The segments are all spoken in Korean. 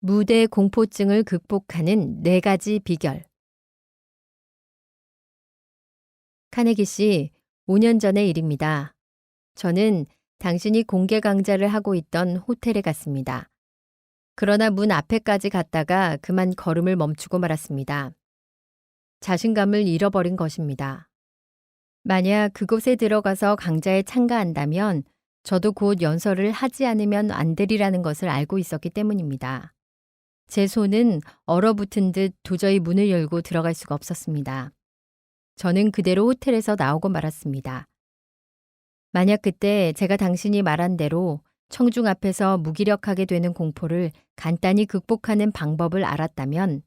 무대 공포증을 극복하는 4가지 비결. 카네기 씨, 5년 전의 일입니다. 저는 당신이 공개 강좌를 하고 있던 호텔에 갔습니다. 그러나 문 앞에까지 갔다가 그만 걸음을 멈추고 말았습니다. 자신감을 잃어버린 것입니다. 만약 그곳에 들어가서 강좌에 참가한다면 저도 곧 연설을 하지 않으면 안 되리라는 것을 알고 있었기 때문입니다. 제 손은 얼어붙은 듯 도저히 문을 열고 들어갈 수가 없었습니다. 저는 그대로 호텔에서 나오고 말았습니다. 만약 그때 제가 당신이 말한 대로 청중 앞에서 무기력하게 되는 공포를 간단히 극복하는 방법을 알았다면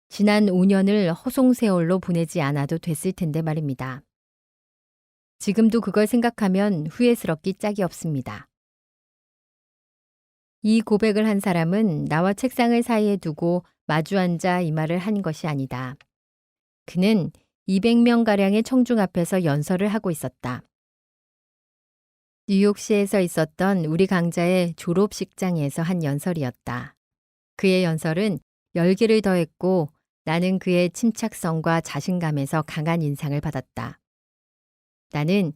지난 5년을 허송세월로 보내지 않아도 됐을 텐데 말입니다. 지금도 그걸 생각하면 후회스럽기 짝이 없습니다. 이 고백을 한 사람은 나와 책상을 사이에 두고 마주 앉아 이 말을 한 것이 아니다. 그는 200명가량의 청중 앞에서 연설을 하고 있었다. 뉴욕시에서 있었던 우리 강자의 졸업식장에서 한 연설이었다. 그의 연설은 열기를 더했고 나는 그의 침착성과 자신감에서 강한 인상을 받았다. 나는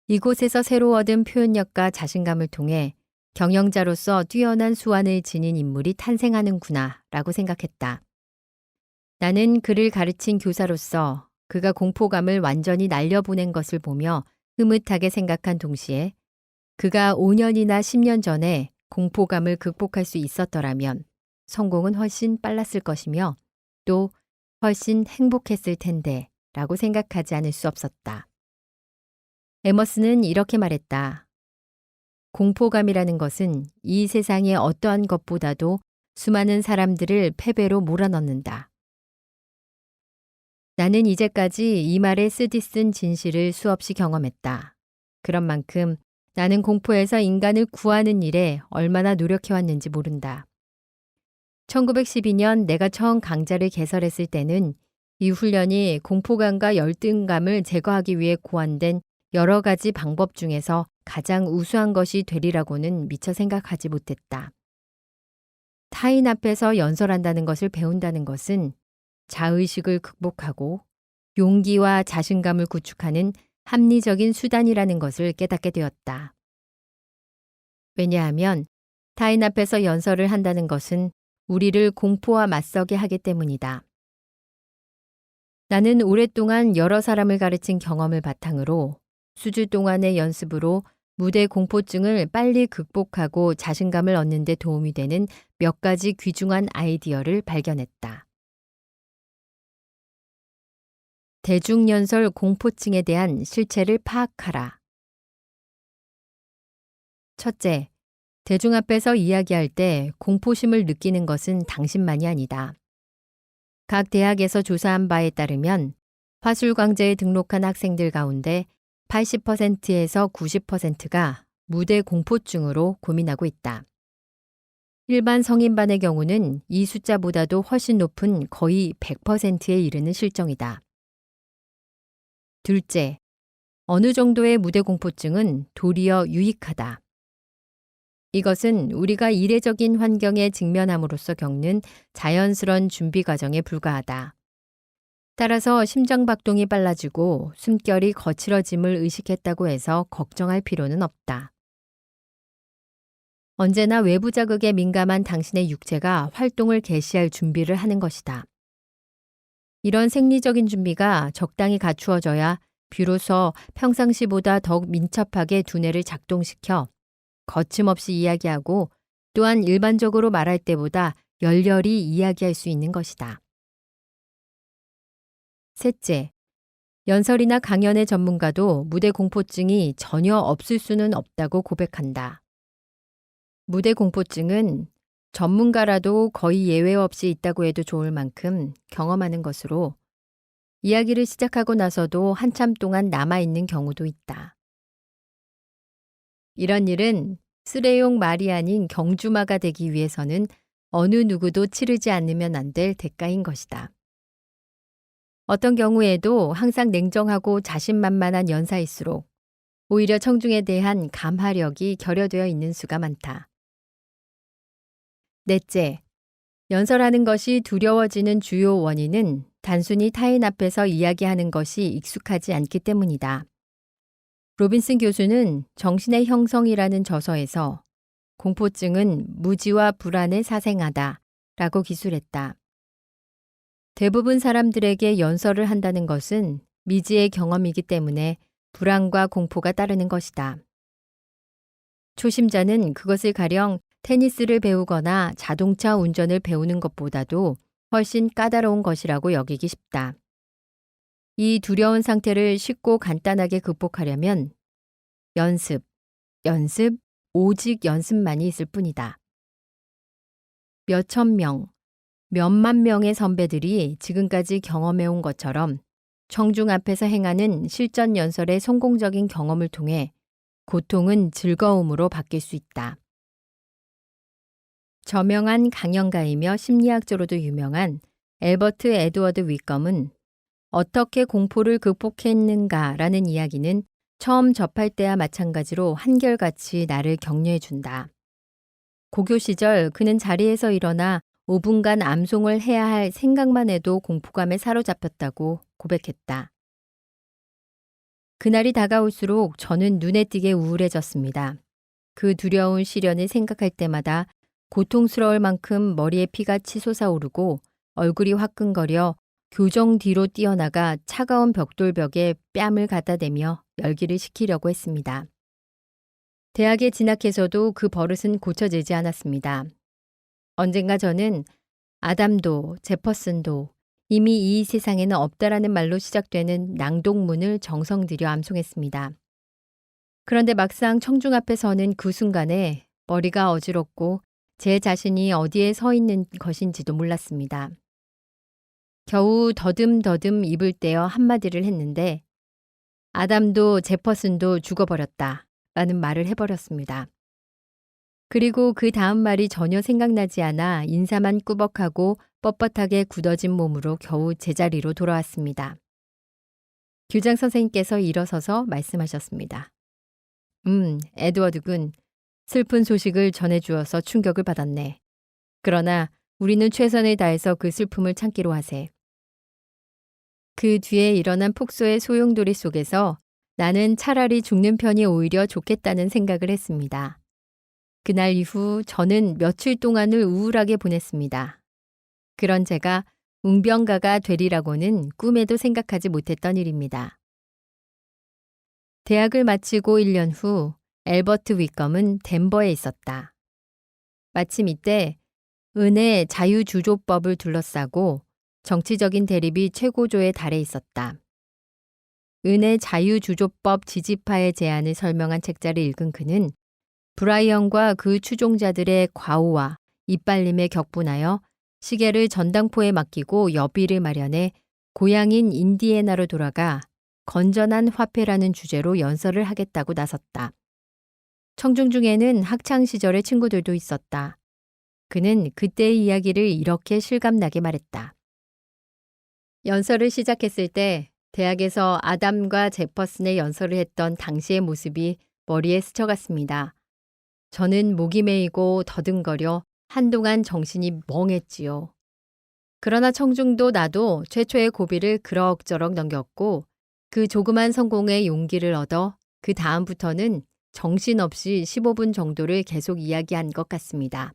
이곳에서 새로 얻은 표현력과 자신감을 통해 경영자로서 뛰어난 수완을 지닌 인물이 탄생하는구나 라고 생각했다. 나는 그를 가르친 교사로서 그가 공포감을 완전히 날려보낸 것을 보며 흐뭇하게 생각한 동시에 그가 5년이나 10년 전에 공포감을 극복할 수 있었더라면 성공은 훨씬 빨랐을 것이며 또 훨씬 행복했을 텐데 라고 생각하지 않을 수 없었다. 에머스는 이렇게 말했다. 공포감이라는 것은 이 세상의 어떠한 것보다도 수많은 사람들을 패배로 몰아넣는다. 나는 이제까지 이 말의 쓰디쓴 진실을 수없이 경험했다. 그런 만큼 나는 공포에서 인간을 구하는 일에 얼마나 노력해왔는지 모른다. 1912년 내가 처음 강좌를 개설했을 때는 이 훈련이 공포감과 열등감을 제거하기 위해 고안된 여러 가지 방법 중에서 가장 우수한 것이 되리라고는 미처 생각하지 못했다. 타인 앞에서 연설한다는 것을 배운다는 것은 자의식을 극복하고 용기와 자신감을 구축하는 합리적인 수단이라는 것을 깨닫게 되었다. 왜냐하면 타인 앞에서 연설을 한다는 것은 우리를 공포와 맞서게 하기 때문이다. 나는 오랫동안 여러 사람을 가르친 경험을 바탕으로 수주 동안의 연습으로 무대 공포증을 빨리 극복하고 자신감을 얻는 데 도움이 되는 몇 가지 귀중한 아이디어를 발견했다. 대중연설 공포증에 대한 실체를 파악하라. 첫째, 대중 앞에서 이야기할 때 공포심을 느끼는 것은 당신만이 아니다. 각 대학에서 조사한 바에 따르면 화술광제에 등록한 학생들 가운데 80%에서 90%가 무대 공포증으로 고민하고 있다. 일반 성인반의 경우는 이 숫자보다도 훨씬 높은 거의 100%에 이르는 실정이다. 둘째, 어느 정도의 무대 공포증은 도리어 유익하다. 이것은 우리가 이례적인 환경에 직면함으로써 겪는 자연스러운 준비 과정에 불과하다. 따라서 심장박동이 빨라지고 숨결이 거칠어짐을 의식했다고 해서 걱정할 필요는 없다. 언제나 외부 자극에 민감한 당신의 육체가 활동을 개시할 준비를 하는 것이다. 이런 생리적인 준비가 적당히 갖추어져야 비로소 평상시보다 더욱 민첩하게 두뇌를 작동시켜 거침없이 이야기하고 또한 일반적으로 말할 때보다 열렬히 이야기할 수 있는 것이다. 셋째, 연설이나 강연의 전문가도 무대 공포증이 전혀 없을 수는 없다고 고백한다. 무대 공포증은 전문가라도 거의 예외 없이 있다고 해도 좋을 만큼 경험하는 것으로 이야기를 시작하고 나서도 한참 동안 남아있는 경우도 있다. 이런 일은 쓰레용 말이 아닌 경주마가 되기 위해서는 어느 누구도 치르지 않으면 안 될 대가인 것이다. 어떤 경우에도 항상 냉정하고 자신만만한 연사일수록 오히려 청중에 대한 감화력이 결여되어 있는 수가 많다. 넷째, 연설하는 것이 두려워지는 주요 원인은 단순히 타인 앞에서 이야기하는 것이 익숙하지 않기 때문이다. 로빈슨 교수는 정신의 형성이라는 저서에서 공포증은 무지와 불안에 사생하다 라고 기술했다. 대부분 사람들에게 연설을 한다는 것은 미지의 경험이기 때문에 불안과 공포가 따르는 것이다. 초심자는 그것을 가령 테니스를 배우거나 자동차 운전을 배우는 것보다도 훨씬 까다로운 것이라고 여기기 쉽다. 이 두려운 상태를 쉽고 간단하게 극복하려면 연습, 연습, 오직 연습만이 있을 뿐이다. 몇천 명, 몇만 명의 선배들이 지금까지 경험해온 것처럼 청중 앞에서 행하는 실전 연설의 성공적인 경험을 통해 고통은 즐거움으로 바뀔 수 있다. 저명한 강연가이며 심리학자로도 유명한 앨버트 에드워드 위컴은 어떻게 공포를 극복했는가라는 이야기는 처음 접할 때와 마찬가지로 한결같이 나를 격려해 준다. 고교 시절 그는 자리에서 일어나 5분간 암송을 해야 할 생각만 해도 공포감에 사로잡혔다고 고백했다. 그날이 다가올수록 저는 눈에 띄게 우울해졌습니다. 그 두려운 시련을 생각할 때마다 고통스러울 만큼 머리에 피가 치솟아오르고 얼굴이 화끈거려 교정 뒤로 뛰어나가 차가운 벽돌벽에 뺨을 갖다 대며 열기를 식히려고 했습니다. 대학에 진학해서도 그 버릇은 고쳐지지 않았습니다. 언젠가 저는 아담도 제퍼슨도 이미 이 세상에는 없다라는 말로 시작되는 낭독문을 정성 들여 암송했습니다. 그런데 막상 청중 앞에 서는 그 순간에 머리가 어지럽고 제 자신이 어디에 서 있는 것인지도 몰랐습니다. 겨우 더듬더듬 입을 떼어 한마디를 했는데 아담도 제퍼슨도 죽어버렸다 라는 말을 해버렸습니다. 그리고 그 다음 말이 전혀 생각나지 않아 인사만 꾸벅하고 뻣뻣하게 굳어진 몸으로 겨우 제자리로 돌아왔습니다. 교장 선생님께서 일어서서 말씀하셨습니다. 에드워드 군, 슬픈 소식을 전해주어서 충격을 받았네. 그러나 우리는 최선을 다해서 그 슬픔을 참기로 하세. 그 뒤에 일어난 폭소의 소용돌이 속에서 나는 차라리 죽는 편이 오히려 좋겠다는 생각을 했습니다. 그날 이후 저는 며칠 동안을 우울하게 보냈습니다. 그런 제가 웅변가가 되리라고는 꿈에도 생각하지 못했던 일입니다. 대학을 마치고 1년 후 앨버트 위컴은 덴버에 있었다. 마침 이때 은의 자유주조법을 둘러싸고 정치적인 대립이 최고조에 달해 있었다. 은의 자유주조법 지지파의 제안을 설명한 책자를 읽은 그는 브라이언과 그 추종자들의 과오와 이빨림에 격분하여 시계를 전당포에 맡기고 여비를 마련해 고향인 인디애나로 돌아가 건전한 화폐라는 주제로 연설을 하겠다고 나섰다. 청중 중에는 학창 시절의 친구들도 있었다. 그는 그때의 이야기를 이렇게 실감나게 말했다. 연설을 시작했을 때 대학에서 아담과 제퍼슨의 연설을 했던 당시의 모습이 머리에 스쳐갔습니다. 저는 목이 메이고 더듬거려 한동안 정신이 멍했지요. 그러나 청중도 나도 최초의 고비를 그럭저럭 넘겼고 그 조그만 성공의 용기를 얻어 그 다음부터는 정신없이 15분 정도를 계속 이야기한 것 같습니다.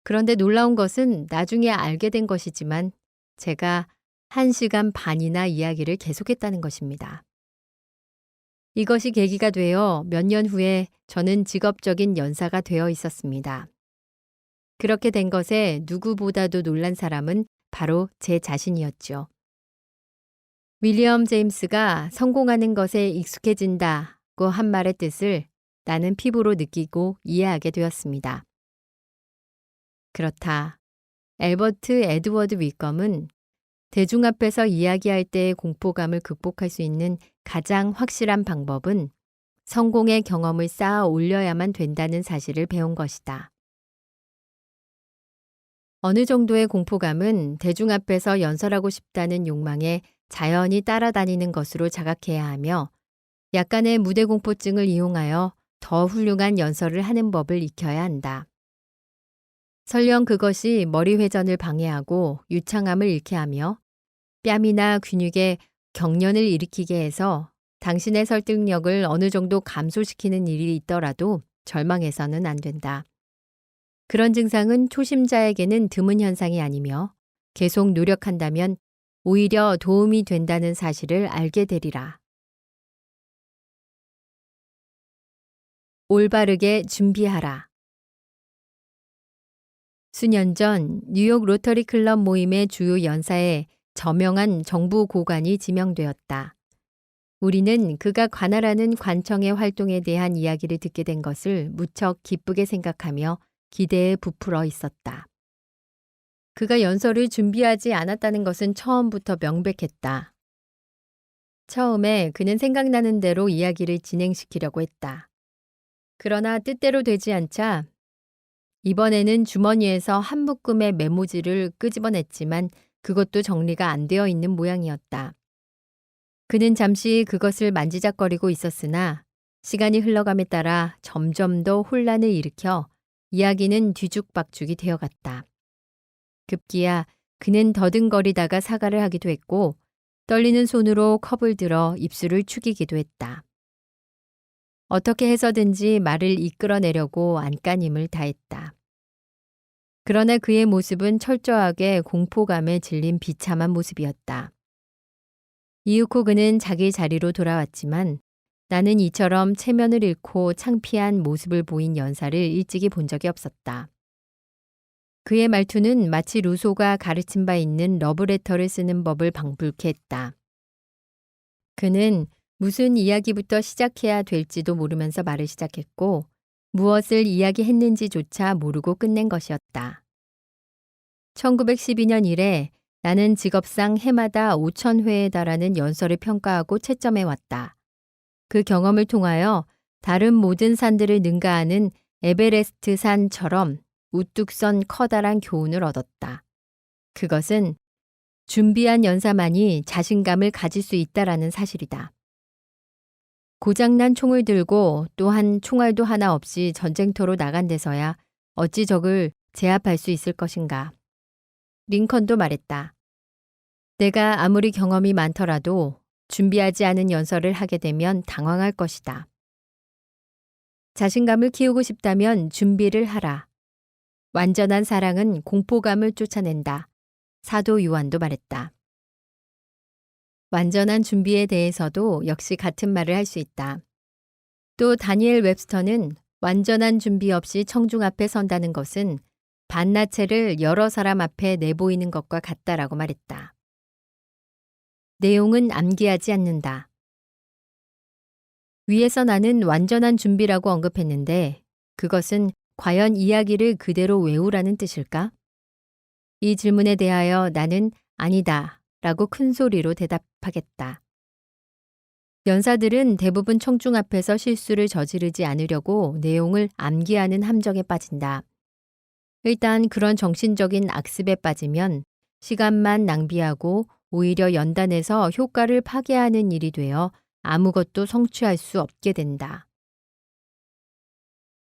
그런데 놀라운 것은 나중에 알게 된 것이지만 제가 1시간 반이나 이야기를 계속했다는 것입니다. 이것이 계기가 되어 몇 년 후에 저는 직업적인 연사가 되어 있었습니다. 그렇게 된 것에 누구보다도 놀란 사람은 바로 제 자신이었죠. 윌리엄 제임스가 성공하는 것에 익숙해진다고 한 말의 뜻을 나는 피부로 느끼고 이해하게 되었습니다. 그렇다. 앨버트 에드워드 위컴은 대중 앞에서 이야기할 때의 공포감을 극복할 수 있는 가장 확실한 방법은 성공의 경험을 쌓아 올려야만 된다는 사실을 배운 것이다. 어느 정도의 공포감은 대중 앞에서 연설하고 싶다는 욕망에 자연히 따라다니는 것으로 자각해야 하며 약간의 무대 공포증을 이용하여 더 훌륭한 연설을 하는 법을 익혀야 한다. 설령 그것이 머리 회전을 방해하고 유창함을 잃게 하며 뺨이나 근육에 경련을 일으키게 해서 당신의 설득력을 어느 정도 감소시키는 일이 있더라도 절망해서는 안 된다. 그런 증상은 초심자에게는 드문 현상이 아니며 계속 노력한다면 오히려 도움이 된다는 사실을 알게 되리라. 올바르게 준비하라. 수년 전 뉴욕 로터리 클럽 모임의 주요 연사에 저명한 정부 고관이 지명되었다. 우리는 그가 관할하는 관청의 활동에 대한 이야기를 듣게 된 것을 무척 기쁘게 생각하며 기대에 부풀어 있었다. 그가 연설을 준비하지 않았다는 것은 처음부터 명백했다. 처음에 그는 생각나는 대로 이야기를 진행시키려고 했다. 그러나 뜻대로 되지 않자 이번에는 주머니에서 한 묶음의 메모지를 끄집어냈지만 그것도 정리가 안 되어 있는 모양이었다. 그는 잠시 그것을 만지작거리고 있었으나 시간이 흘러감에 따라 점점 더 혼란을 일으켜 이야기는 뒤죽박죽이 되어갔다. 급기야 그는 더듬거리다가 사과를 하기도 했고 떨리는 손으로 컵을 들어 입술을 축이기도 했다. 어떻게 해서든지 말을 이끌어내려고 안간힘을 다했다. 그러나 그의 모습은 철저하게 공포감에 질린 비참한 모습이었다. 이윽고 그는 자기 자리로 돌아왔지만 나는 이처럼 체면을 잃고 창피한 모습을 보인 연사를 일찍이 본 적이 없었다. 그의 말투는 마치 루소가 가르친 바 있는 러브레터를 쓰는 법을 방불케 했다. 그는 무슨 이야기부터 시작해야 될지도 모르면서 말을 시작했고 무엇을 이야기했는지조차 모르고 끝낸 것이었다. 1912년 이래 나는 직업상 해마다 5,000회에 달하는 연설을 평가하고 채점해 왔다. 그 경험을 통하여 다른 모든 산들을 능가하는 에베레스트 산처럼 우뚝 선 커다란 교훈을 얻었다. 그것은 준비한 연사만이 자신감을 가질 수 있다라는 사실이다. 고장난 총을 들고 또한 총알도 하나 없이 전쟁터로 나간 데서야 어찌 적을 제압할 수 있을 것인가. 링컨도 말했다. 내가 아무리 경험이 많더라도 준비하지 않은 연설을 하게 되면 당황할 것이다. 자신감을 키우고 싶다면 준비를 하라. 완전한 사랑은 공포감을 쫓아낸다. 사도 요한도 말했다. 완전한 준비에 대해서도 역시 같은 말을 할 수 있다. 또 다니엘 웹스터는 완전한 준비 없이 청중 앞에 선다는 것은 반나체를 여러 사람 앞에 내보이는 것과 같다라고 말했다. 내용은 암기하지 않는다. 위에서 나는 완전한 준비라고 언급했는데 그것은 과연 이야기를 그대로 외우라는 뜻일까? 이 질문에 대하여 나는 아니다 라고 큰 소리로 대답하겠다. 연사들은 대부분 청중 앞에서 실수를 저지르지 않으려고 내용을 암기하는 함정에 빠진다. 일단 그런 정신적인 악습에 빠지면 시간만 낭비하고 오히려 연단해서 효과를 파괴하는 일이 되어 아무것도 성취할 수 없게 된다.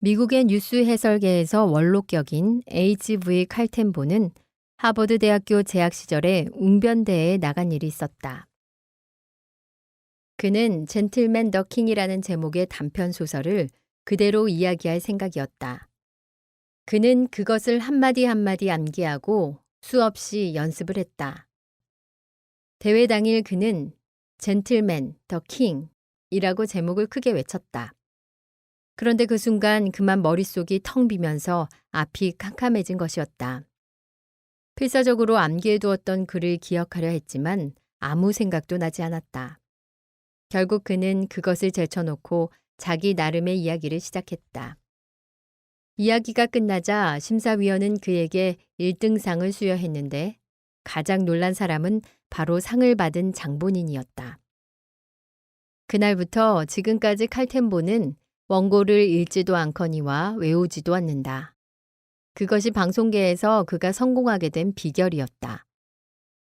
미국의 뉴스 해설계에서 원로격인 H.V. 칼텐보는 하버드 대학교 재학 시절에 웅변대회에 나간 일이 있었다. 그는 젠틀맨 더 킹이라는 제목의 단편 소설을 그대로 이야기할 생각이었다. 그는 그것을 한마디 한마디 암기하고 수없이 연습을 했다. 대회 당일 그는 젠틀맨 더 킹이라고 제목을 크게 외쳤다. 그런데 그 순간 그만 머릿속이 텅 비면서 앞이 캄캄해진 것이었다. 필사적으로 암기해두었던 글을 기억하려 했지만 아무 생각도 나지 않았다. 결국 그는 그것을 제쳐놓고 자기 나름의 이야기를 시작했다. 이야기가 끝나자 심사위원은 그에게 1등상을 수여했는데 가장 놀란 사람은 바로 상을 받은 장본인이었다. 그날부터 지금까지 칼텐보는 원고를 읽지도 않거니와 외우지도 않는다. 그것이 방송계에서 그가 성공하게 된 비결이었다.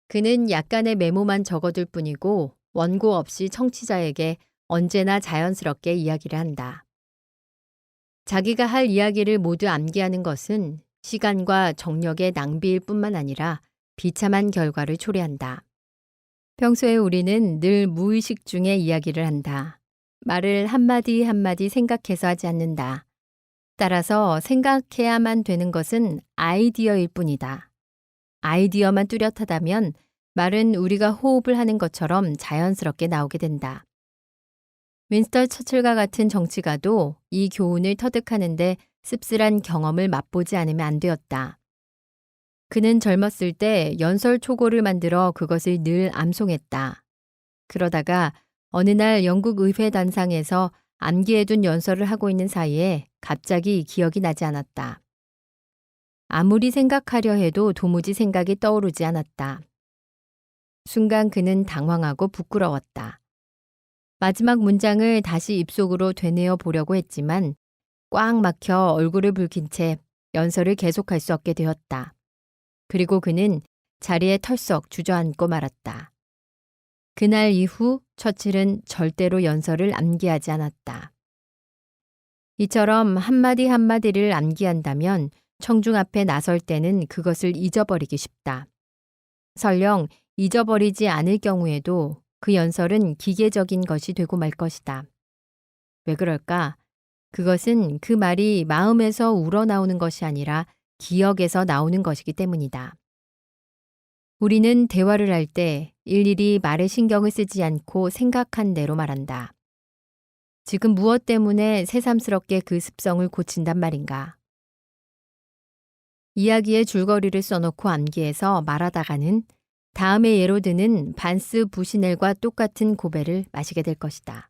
그는 약간의 메모만 적어둘 뿐이고 원고 없이 청취자에게 언제나 자연스럽게 이야기를 한다. 자기가 할 이야기를 모두 암기하는 것은 시간과 정력의 낭비일 뿐만 아니라 비참한 결과를 초래한다. 평소에 우리는 늘 무의식 중에 이야기를 한다. 말을 한마디 한마디 생각해서 하지 않는다. 따라서 생각해야만 되는 것은 아이디어일 뿐이다. 아이디어만 뚜렷하다면 말은 우리가 호흡을 하는 것처럼 자연스럽게 나오게 된다. 윈스턴 처칠과 같은 정치가도 이 교훈을 터득하는데 씁쓸한 경험을 맛보지 않으면 안 되었다. 그는 젊었을 때 연설 초고를 만들어 그것을 늘 암송했다. 그러다가 어느 날 영국 의회 단상에서 암기해둔 연설을 하고 있는 사이에 갑자기 기억이 나지 않았다. 아무리 생각하려 해도 도무지 생각이 떠오르지 않았다. 순간 그는 당황하고 부끄러웠다. 마지막 문장을 다시 입속으로 되뇌어 보려고 했지만 꽉 막혀 얼굴을 붉힌 채 연설을 계속할 수 없게 되었다. 그리고 그는 자리에 털썩 주저앉고 말았다. 그날 이후 처칠은 절대로 연설을 암기하지 않았다. 이처럼 한마디 한마디를 암기한다면 청중 앞에 나설 때는 그것을 잊어버리기 쉽다. 설령 잊어버리지 않을 경우에도 그 연설은 기계적인 것이 되고 말 것이다. 왜 그럴까? 그것은 그 말이 마음에서 우러나오는 것이 아니라 기억에서 나오는 것이기 때문이다. 우리는 대화를 할 때 일일이 말에 신경을 쓰지 않고 생각한 대로 말한다. 지금 무엇 때문에 새삼스럽게 그 습성을 고친단 말인가? 이야기에 줄거리를 써놓고 암기해서 말하다가는 다음에 예로 드는 반스 부시넬과 똑같은 고배를 마시게 될 것이다.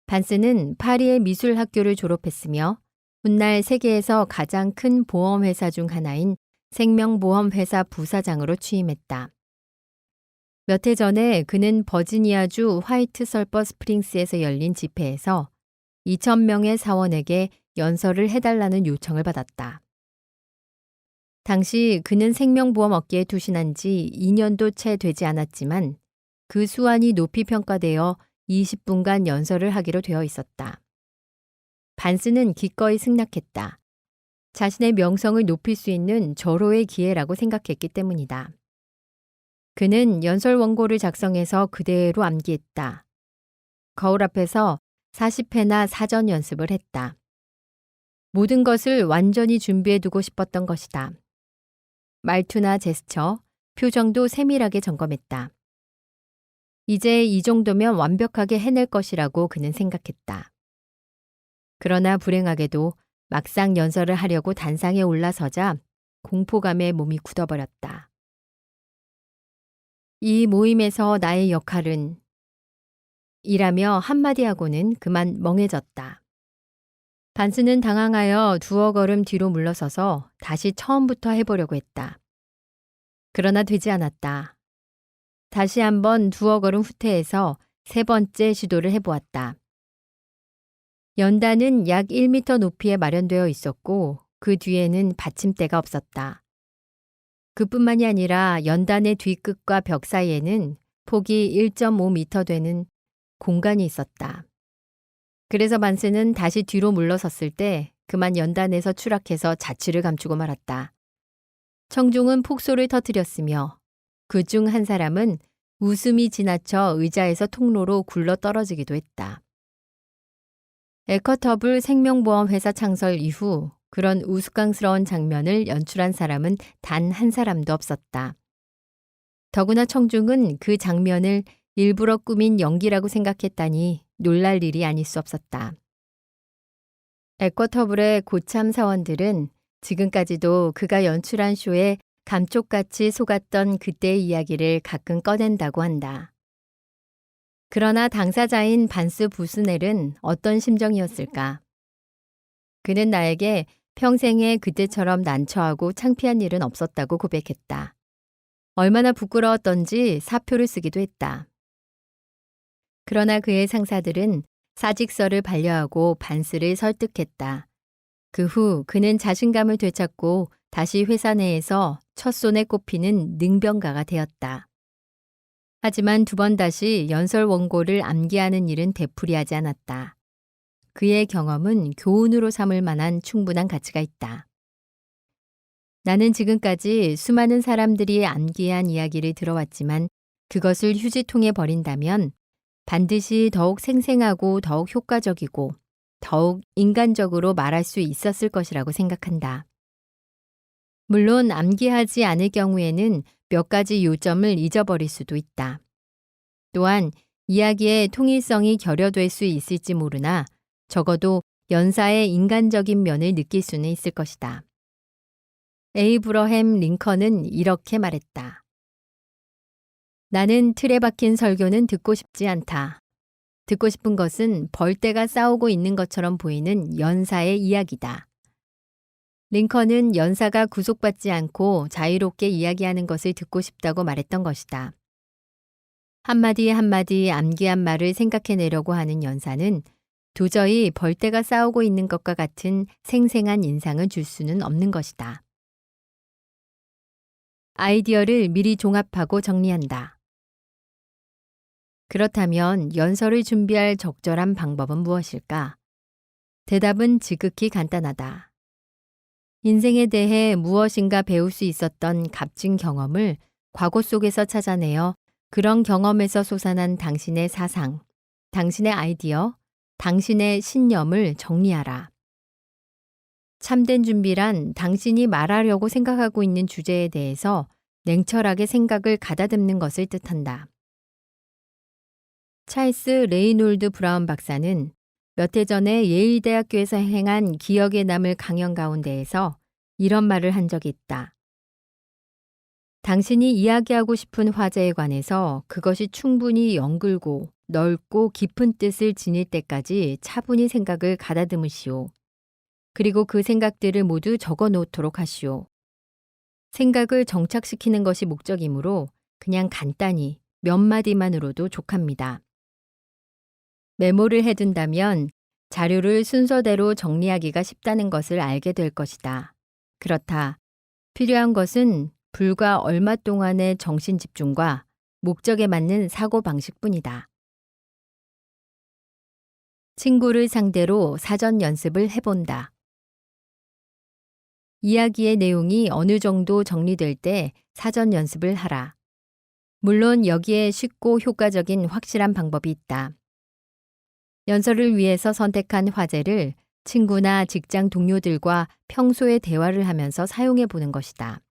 반스는 파리의 미술학교를 졸업했으며 훗날 세계에서 가장 큰 보험회사 중 하나인 생명보험회사 부사장으로 취임했다. 몇 해 전에 그는 버지니아주 화이트 설퍼 스프링스에서 열린 집회에서 2,000명의 사원에게 연설을 해달라는 요청을 받았다. 당시 그는 생명보험 업계에 투신한 지 2년도 채 되지 않았지만 그 수완이 높이 평가되어 20분간 연설을 하기로 되어 있었다. 반스는 기꺼이 승낙했다. 자신의 명성을 높일 수 있는 절호의 기회라고 생각했기 때문이다. 그는 연설 원고를 작성해서 그대로 암기했다. 거울 앞에서 40회나 사전 연습을 했다. 모든 것을 완전히 준비해두고 싶었던 것이다. 말투나 제스처, 표정도 세밀하게 점검했다. 이제 이 정도면 완벽하게 해낼 것이라고 그는 생각했다. 그러나 불행하게도 막상 연설을 하려고 단상에 올라서자 공포감에 몸이 굳어버렸다. 이 모임에서 나의 역할은 이라며 한마디 하고는 그만 멍해졌다. 반스는 당황하여 두어 걸음 뒤로 물러서서 다시 처음부터 해보려고 했다. 그러나 되지 않았다. 다시 한번 두어 걸음 후퇴해서 세 번째 시도를 해보았다. 연단은 약 1m 높이에 마련되어 있었고 그 뒤에는 받침대가 없었다. 그뿐만이 아니라 연단의 뒤끝과 벽 사이에는 폭이 1.5m 되는 공간이 있었다. 그래서 반스는 다시 뒤로 물러섰을 때 그만 연단에서 추락해서 자취를 감추고 말았다. 청중은 폭소를 터뜨렸으며 그중 한 사람은 웃음이 지나쳐 의자에서 통로로 굴러 떨어지기도 했다. 에커터블 생명보험회사 창설 이후 그런 우스꽝스러운 장면을 연출한 사람은 단 한 사람도 없었다. 더구나 청중은 그 장면을 일부러 꾸민 연기라고 생각했다니 놀랄 일이 아닐 수 없었다. 에커터블의 고참 사원들은 지금까지도 그가 연출한 쇼에 감쪽같이 속았던 그때의 이야기를 가끔 꺼낸다고 한다. 그러나 당사자인 반스 부스넬은 어떤 심정이었을까? 그는 나에게 평생에 그때처럼 난처하고 창피한 일은 없었다고 고백했다. 얼마나 부끄러웠던지 사표를 쓰기도 했다. 그러나 그의 상사들은 사직서를 반려하고 반스를 설득했다. 그 후 그는 자신감을 되찾고 다시 회사 내에서 첫손에 꼽히는 능병가가 되었다. 하지만 두 번 다시 연설 원고를 암기하는 일은 되풀이하지 않았다. 그의 경험은 교훈으로 삼을 만한 충분한 가치가 있다. 나는 지금까지 수많은 사람들이 암기한 이야기를 들어왔지만 그것을 휴지통에 버린다면 반드시 더욱 생생하고 더욱 효과적이고 더욱 인간적으로 말할 수 있었을 것이라고 생각한다. 물론 암기하지 않을 경우에는 몇 가지 요점을 잊어버릴 수도 있다. 또한 이야기의 통일성이 결여될 수 있을지 모르나 적어도 연사의 인간적인 면을 느낄 수는 있을 것이다. 에이브러햄 링컨은 이렇게 말했다. 나는 틀에 박힌 설교는 듣고 싶지 않다. 듣고 싶은 것은 벌떼가 싸우고 있는 것처럼 보이는 연사의 이야기다. 링컨은 연사가 구속받지 않고 자유롭게 이야기하는 것을 듣고 싶다고 말했던 것이다. 한마디 한마디 암기한 말을 생각해내려고 하는 연사는 도저히 벌떼가 싸우고 있는 것과 같은 생생한 인상을 줄 수는 없는 것이다. 아이디어를 미리 종합하고 정리한다. 그렇다면 연설을 준비할 적절한 방법은 무엇일까? 대답은 지극히 간단하다. 인생에 대해 무엇인가 배울 수 있었던 값진 경험을 과거 속에서 찾아내어 그런 경험에서 솟아난 당신의 사상, 당신의 아이디어, 당신의 신념을 정리하라. 참된 준비란 당신이 말하려고 생각하고 있는 주제에 대해서 냉철하게 생각을 가다듬는 것을 뜻한다. 찰스 레이놀드 브라운 박사는 몇 해 전에 예일대학교에서 행한 기억에 남을 강연 가운데에서 이런 말을 한 적이 있다. 당신이 이야기하고 싶은 화제에 관해서 그것이 충분히 연글고 넓고 깊은 뜻을 지닐 때까지 차분히 생각을 가다듬으시오. 그리고 그 생각들을 모두 적어 놓도록 하시오. 생각을 정착시키는 것이 목적이므로 그냥 간단히 몇 마디만으로도 족합니다. 메모를 해둔다면 자료를 순서대로 정리하기가 쉽다는 것을 알게 될 것이다. 그렇다. 필요한 것은 불과 얼마 동안의 정신 집중과 목적에 맞는 사고방식뿐이다. 친구를 상대로 사전 연습을 해본다. 이야기의 내용이 어느 정도 정리될 때 사전 연습을 하라. 물론 여기에 쉽고 효과적인 확실한 방법이 있다. 연설을 위해서 선택한 화제를 친구나 직장 동료들과 평소에 대화를 하면서 사용해 보는 것이다.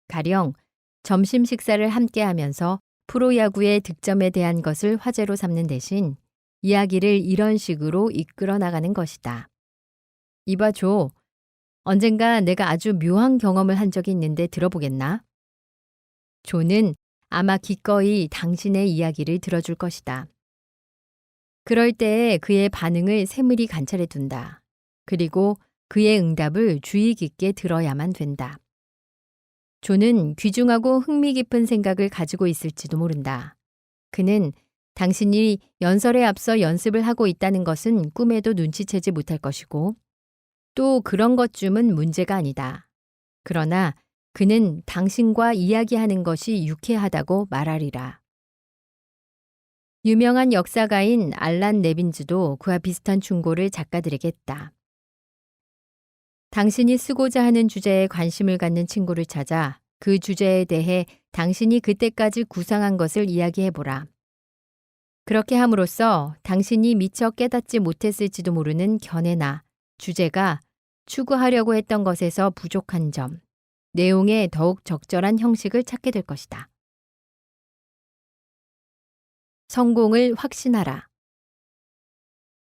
가령 점심 식사를 함께 하면서 프로야구의 득점에 대한 것을 화제로 삼는 대신 이야기를 이런 식으로 이끌어 나가는 것이다. 이봐 조, 언젠가 내가 아주 묘한 경험을 한 적이 있는데 들어보겠나? 조는 아마 기꺼이 당신의 이야기를 들어줄 것이다. 그럴 때에 그의 반응을 세밀히 관찰해 둔다. 그리고 그의 응답을 주의 깊게 들어야만 된다. 조는 귀중하고 흥미 깊은 생각을 가지고 있을지도 모른다. 그는 당신이 연설에 앞서 연습을 하고 있다는 것은 꿈에도 눈치채지 못할 것이고 또 그런 것쯤은 문제가 아니다. 그러나 그는 당신과 이야기하는 것이 유쾌하다고 말하리라. 유명한 역사가인 알란 네빈즈도 그와 비슷한 충고를 작가들에게 했다. 당신이 쓰고자 하는 주제에 관심을 갖는 친구를 찾아 그 주제에 대해 당신이 그때까지 구상한 것을 이야기해보라. 그렇게 함으로써 당신이 미처 깨닫지 못했을지도 모르는 견해나 주제가 추구하려고 했던 것에서 부족한 점, 내용의 더욱 적절한 형식을 찾게 될 것이다. 성공을 확신하라.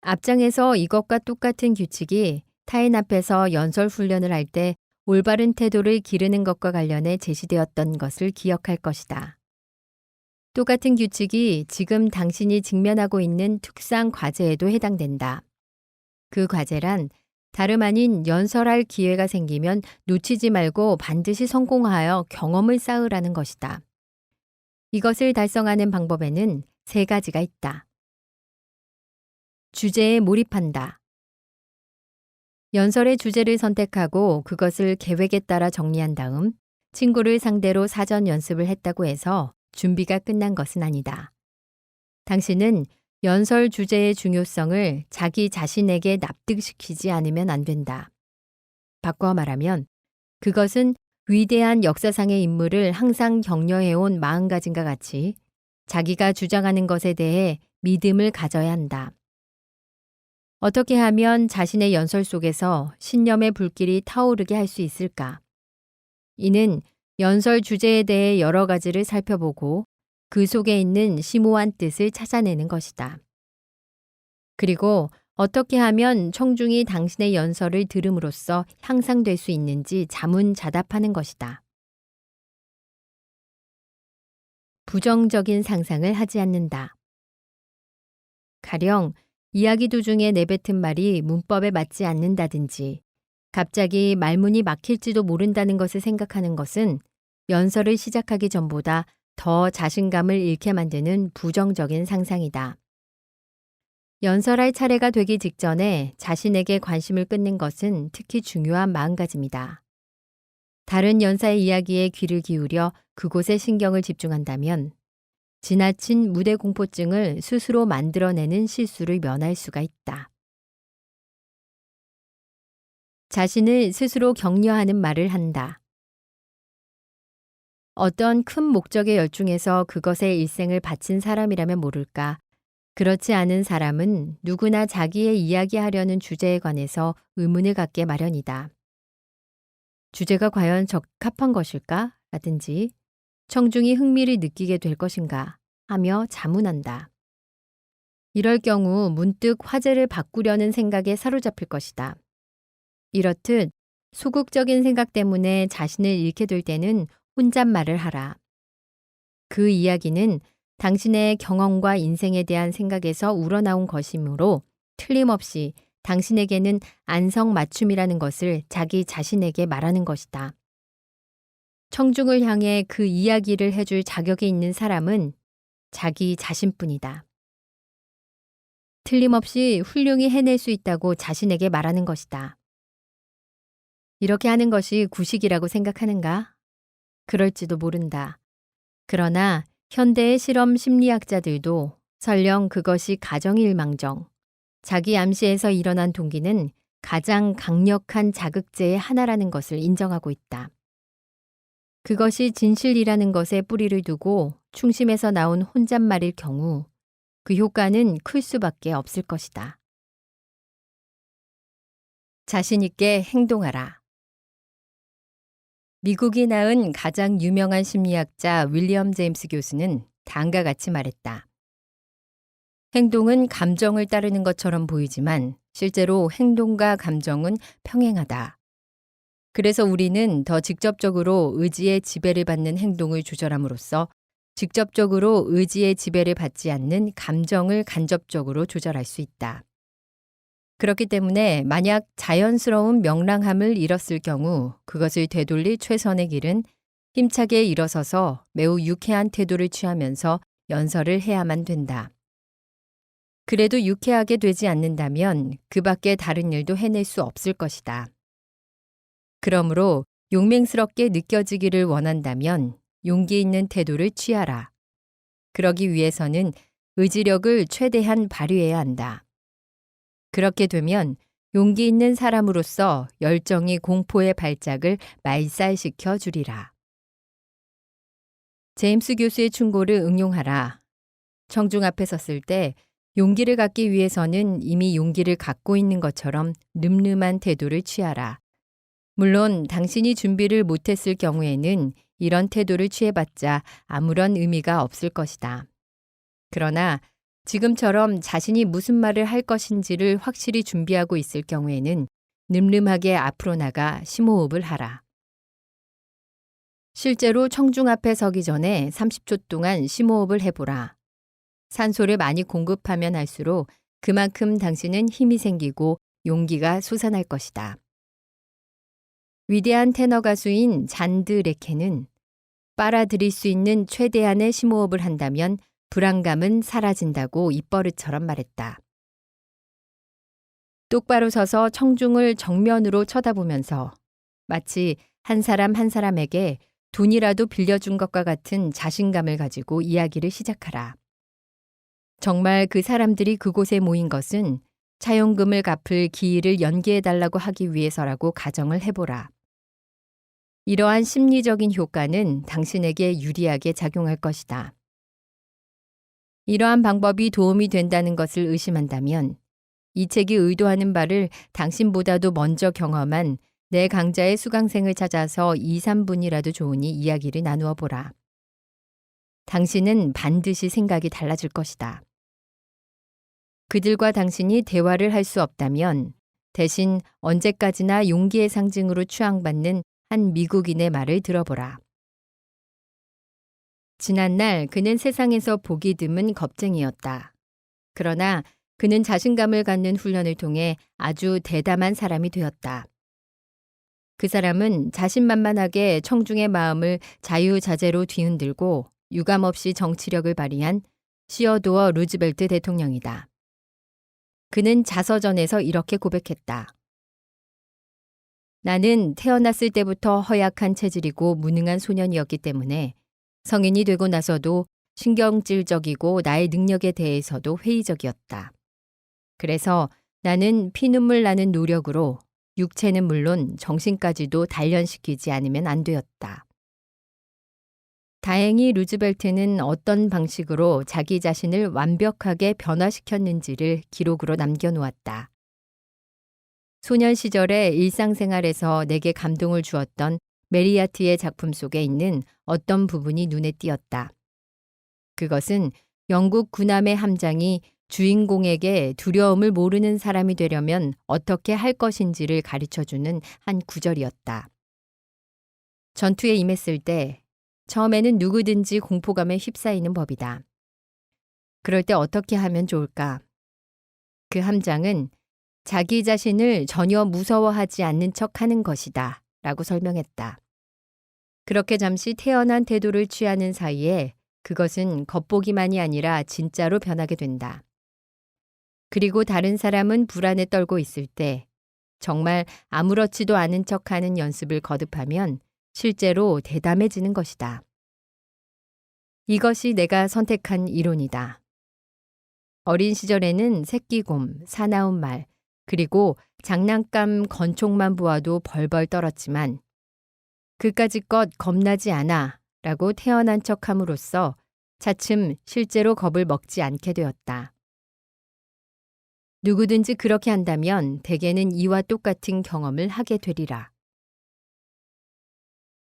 앞장에서 이것과 똑같은 규칙이 타인 앞에서 연설 훈련을 할 때 올바른 태도를 기르는 것과 관련해 제시되었던 것을 기억할 것이다. 똑같은 규칙이 지금 당신이 직면하고 있는 특수한 과제에도 해당된다. 그 과제란 다름 아닌 연설할 기회가 생기면 놓치지 말고 반드시 성공하여 경험을 쌓으라는 것이다. 이것을 달성하는 방법에는 3가지가 있다. 주제에 몰입한다. 연설의 주제를 선택하고 그것을 계획에 따라 정리한 다음 친구를 상대로 사전 연습을 했다고 해서 준비가 끝난 것은 아니다. 당신은 연설 주제의 중요성을 자기 자신에게 납득시키지 않으면 안 된다. 바꿔 말하면 그것은 위대한 역사상의 인물을 항상 격려해온 마음가짐과 같이 자기가 주장하는 것에 대해 믿음을 가져야 한다. 어떻게 하면 자신의 연설 속에서 신념의 불길이 타오르게 할 수 있을까? 이는 연설 주제에 대해 여러 가지를 살펴보고 그 속에 있는 심오한 뜻을 찾아내는 것이다. 그리고 어떻게 하면 청중이 당신의 연설을 들음으로써 향상될 수 있는지 자문자답하는 것이다. 부정적인 상상을 하지 않는다. 가령 이야기 도중에 내뱉은 말이 문법에 맞지 않는다든지 갑자기 말문이 막힐지도 모른다는 것을 생각하는 것은 연설을 시작하기 전보다 더 자신감을 잃게 만드는 부정적인 상상이다. 연설할 차례가 되기 직전에 자신에게 관심을 끊는 것은 특히 중요한 마음가짐이다. 다른 연사의 이야기에 귀를 기울여 그곳에 신경을 집중한다면 지나친 무대 공포증을 스스로 만들어내는 실수를 면할 수가 있다. 자신을 스스로 격려하는 말을 한다. 어떤 큰 목적에 열중해서 그것에 일생을 바친 사람이라면 모를까. 그렇지 않은 사람은 누구나 자기의 이야기하려는 주제에 관해서 의문을 갖게 마련이다. 주제가 과연 적합한 것일까? 라든지 청중이 흥미를 느끼게 될 것인가? 하며 자문한다. 이럴 경우 문득 화제를 바꾸려는 생각에 사로잡힐 것이다. 이렇듯 소극적인 생각 때문에 자신을 잃게 될 때는 혼잣말을 하라. 그 이야기는 당신의 경험과 인생에 대한 생각에서 우러나온 것이므로 틀림없이 당신에게는 안성맞춤이라는 것을 자기 자신에게 말하는 것이다. 청중을 향해 그 이야기를 해줄 자격이 있는 사람은 자기 자신뿐이다. 틀림없이 훌륭히 해낼 수 있다고 자신에게 말하는 것이다. 이렇게 하는 것이 구식이라고 생각하는가? 그럴지도 모른다. 그러나 현대의 실험 심리학자들도 설령 그것이 가정일망정, 자기 암시에서 일어난 동기는 가장 강력한 자극제의 하나라는 것을 인정하고 있다. 그것이 진실이라는 것에 뿌리를 두고 충심에서 나온 혼잣말일 경우 그 효과는 클 수밖에 없을 것이다. 자신 있게 행동하라. 미국이 낳은 가장 유명한 심리학자 윌리엄 제임스 교수는 다음과 같이 말했다. 행동은 감정을 따르는 것처럼 보이지만 실제로 행동과 감정은 평행하다. 그래서 우리는 더 직접적으로 의지의 지배를 받는 행동을 조절함으로써 직접적으로 의지의 지배를 받지 않는 감정을 간접적으로 조절할 수 있다. 그렇기 때문에 만약 자연스러운 명랑함을 잃었을 경우 그것을 되돌릴 최선의 길은 힘차게 일어서서 매우 유쾌한 태도를 취하면서 연설을 해야만 된다. 그래도 유쾌하게 되지 않는다면 그 밖에 다른 일도 해낼 수 없을 것이다. 그러므로 용맹스럽게 느껴지기를 원한다면 용기 있는 태도를 취하라. 그러기 위해서는 의지력을 최대한 발휘해야 한다. 그렇게 되면 용기 있는 사람으로서 열정이 공포의 발작을 말살시켜 주리라. 제임스 교수의 충고를 응용하라. 청중 앞에 섰을 때 용기를 갖기 위해서는 이미 용기를 갖고 있는 것처럼 늠름한 태도를 취하라. 물론 당신이 준비를 못했을 경우에는 이런 태도를 취해봤자 아무런 의미가 없을 것이다. 그러나 지금처럼 자신이 무슨 말을 할 것인지를 확실히 준비하고 있을 경우에는 늠름하게 앞으로 나가 심호흡을 하라. 실제로 청중 앞에 서기 전에 30초 동안 심호흡을 해보라. 산소를 많이 공급하면 할수록 그만큼 당신은 힘이 생기고 용기가 솟아날 것이다. 위대한 테너 가수인 잔드 레케는 빨아들일 수 있는 최대한의 심호흡을 한다면 불안감은 사라진다고 입버릇처럼 말했다. 똑바로 서서 청중을 정면으로 쳐다보면서 마치 한 사람 한 사람에게 돈이라도 빌려준 것과 같은 자신감을 가지고 이야기를 시작하라. 정말 그 사람들이 그곳에 모인 것은 차용금을 갚을 기일을 연기해달라고 하기 위해서라고 가정을 해보라. 이러한 심리적인 효과는 당신에게 유리하게 작용할 것이다. 이러한 방법이 도움이 된다는 것을 의심한다면 이 책이 의도하는 바를 당신보다도 먼저 경험한 내 강자의 수강생을 찾아서 2, 3분이라도 좋으니 이야기를 나누어 보라. 당신은 반드시 생각이 달라질 것이다. 그들과 당신이 대화를 할 수 없다면 대신 언제까지나 용기의 상징으로 추앙받는 한 미국인의 말을 들어보라. 지난날 그는 세상에서 보기 드문 겁쟁이였다. 그러나 그는 자신감을 갖는 훈련을 통해 아주 대담한 사람이 되었다. 그 사람은 자신만만하게 청중의 마음을 자유자재로 뒤흔들고 유감없이 정치력을 발휘한 시어도어 루즈벨트 대통령이다. 그는 자서전에서 이렇게 고백했다. 나는 태어났을 때부터 허약한 체질이고 무능한 소년이었기 때문에 성인이 되고 나서도 신경질적이고 나의 능력에 대해서도 회의적이었다. 그래서 나는 피눈물 나는 노력으로 육체는 물론 정신까지도 단련시키지 않으면 안 되었다. 다행히 루즈벨트는 어떤 방식으로 자기 자신을 완벽하게 변화시켰는지를 기록으로 남겨놓았다. 소년 시절의 일상생활에서 내게 감동을 주었던 메리아트의 작품 속에 있는 어떤 부분이 눈에 띄었다. 그것은 영국 군함의 함장이 주인공에게 두려움을 모르는 사람이 되려면 어떻게 할 것인지를 가르쳐주는 한 구절이었다. 전투에 임했을 때 처음에는 누구든지 공포감에 휩싸이는 법이다. 그럴 때 어떻게 하면 좋을까? 그 함장은 자기 자신을 전혀 무서워하지 않는 척 하는 것이다 라고 설명했다. 그렇게 잠시 태연한 태도를 취하는 사이에 그것은 겉보기만이 아니라 진짜로 변하게 된다. 그리고 다른 사람은 불안에 떨고 있을 때 정말 아무렇지도 않은 척하는 연습을 거듭하면 실제로 대담해지는 것이다. 이것이 내가 선택한 이론이다. 어린 시절에는 새끼곰, 사나운 말, 그리고 장난감 건총만 보아도 벌벌 떨었지만 그까짓 것 겁나지 않아 라고 태어난 척함으로써 차츰 실제로 겁을 먹지 않게 되었다. 누구든지 그렇게 한다면 대개는 이와 똑같은 경험을 하게 되리라.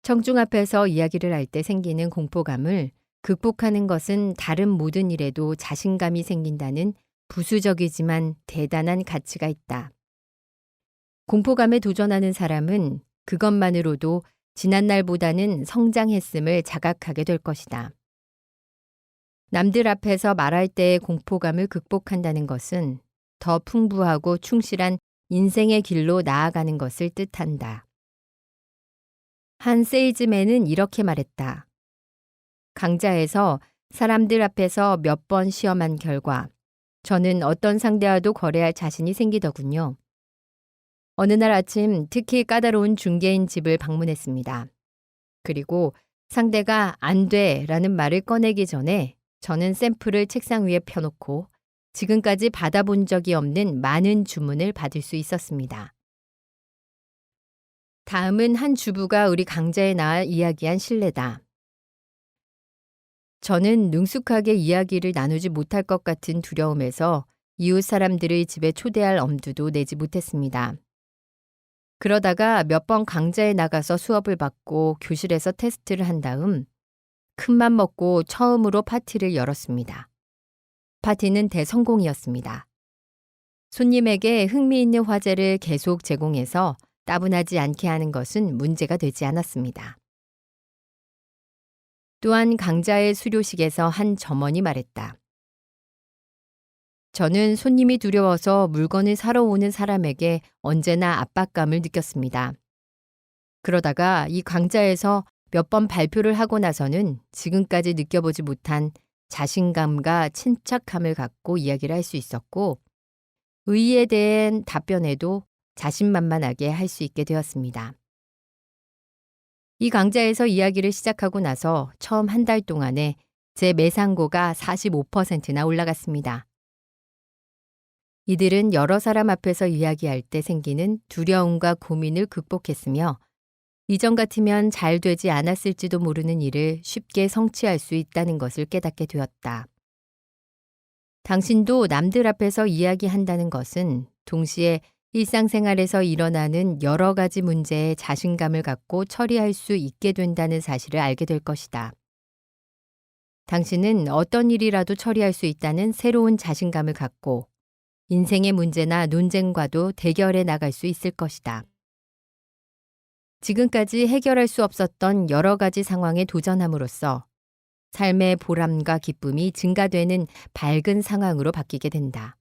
청중 앞에서 이야기를 할 때 생기는 공포감을 극복하는 것은 다른 모든 일에도 자신감이 생긴다는 부수적이지만 대단한 가치가 있다. 공포감에 도전하는 사람은 그것만으로도 지난날보다는 성장했음을 자각하게 될 것이다. 남들 앞에서 말할 때의 공포감을 극복한다는 것은 더 풍부하고 충실한 인생의 길로 나아가는 것을 뜻한다. 한 세일즈맨은 이렇게 말했다. 강좌에서 사람들 앞에서 몇 번 시험한 결과 저는 어떤 상대와도 거래할 자신이 생기더군요. 어느 날 아침 특히 까다로운 중개인 집을 방문했습니다. 그리고 상대가 안 돼라는 말을 꺼내기 전에 저는 샘플을 책상 위에 펴놓고 지금까지 받아본 적이 없는 많은 주문을 받을 수 있었습니다. 다음은 한 주부가 우리 강좌에 나와 이야기한 실례다. 저는 능숙하게 이야기를 나누지 못할 것 같은 두려움에서 이웃 사람들의 집에 초대할 엄두도 내지 못했습니다. 그러다가 몇 번 강좌에 나가서 수업을 받고 교실에서 테스트를 한 다음 큰맘 먹고 처음으로 파티를 열었습니다. 파티는 대성공이었습니다. 손님에게 흥미있는 화제를 계속 제공해서 따분하지 않게 하는 것은 문제가 되지 않았습니다. 또한 강좌의 수료식에서 한 점원이 말했다. 저는 손님이 두려워서 물건을 사러 오는 사람에게 언제나 압박감을 느꼈습니다. 그러다가 이 강좌에서 몇 번 발표를 하고 나서는 지금까지 느껴보지 못한 자신감과 침착함을 갖고 이야기를 할 수 있었고 의의에 대한 답변에도 자신만만하게 할 수 있게 되었습니다. 이 강좌에서 이야기를 시작하고 나서 처음 한 달 동안에 제 매상고가 45%나 올라갔습니다. 이들은 여러 사람 앞에서 이야기할 때 생기는 두려움과 고민을 극복했으며 이전 같으면 잘 되지 않았을지도 모르는 일을 쉽게 성취할 수 있다는 것을 깨닫게 되었다. 당신도 남들 앞에서 이야기한다는 것은 동시에 일상생활에서 일어나는 여러 가지 문제에 자신감을 갖고 처리할 수 있게 된다는 사실을 알게 될 것이다. 당신은 어떤 일이라도 처리할 수 있다는 새로운 자신감을 갖고 인생의 문제나 논쟁과도 대결해 나갈 수 있을 것이다. 지금까지 해결할 수 없었던 여러 가지 상황에 도전함으로써 삶의 보람과 기쁨이 증가되는 밝은 상황으로 바뀌게 된다.